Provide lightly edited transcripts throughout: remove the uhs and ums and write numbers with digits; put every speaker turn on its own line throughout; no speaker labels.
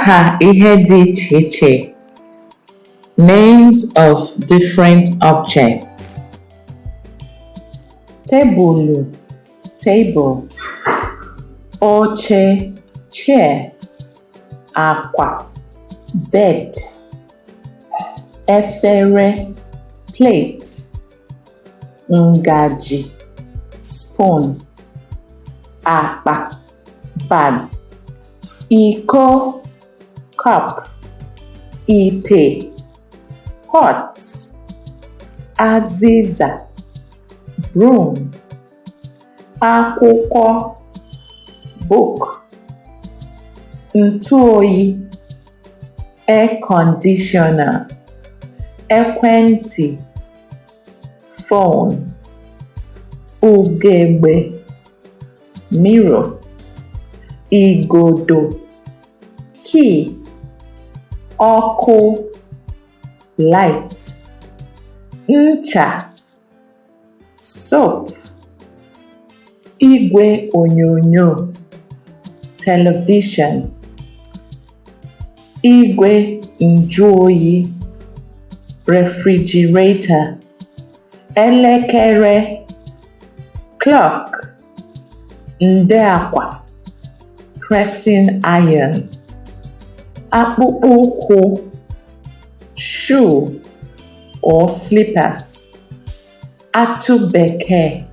Aha ihe dị iche iche. Names of different objects. Tebụlụ, table. Oche, chair. Akwa, bed. Efere, plate. Ngaji, spoon. Akpa, bag. Iko, cup. Ite, pot. Azịza, broom. Akwụkwọ, book. Ntụoyi, air conditioner. Ekwentị, phone. Ugegbe, mirror. Igodo, key. Ọkụ, light. Ncha, soap. Igwe onyonyo, television. Igwe njuoyi, refrigerator. Elekere, clock. Nde akwa, pressing iron. Akpụkpọ ụkwụ, shoe or slippers. Atụ bekee,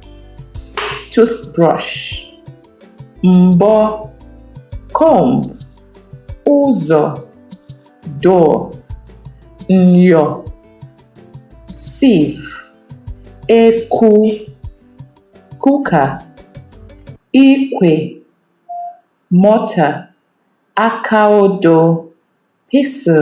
toothbrush. Mbọ, comb. Ụzọ, door. Nyo, sieve. Eku, cooker. Ikwe, mortar. Aka odo, pestle.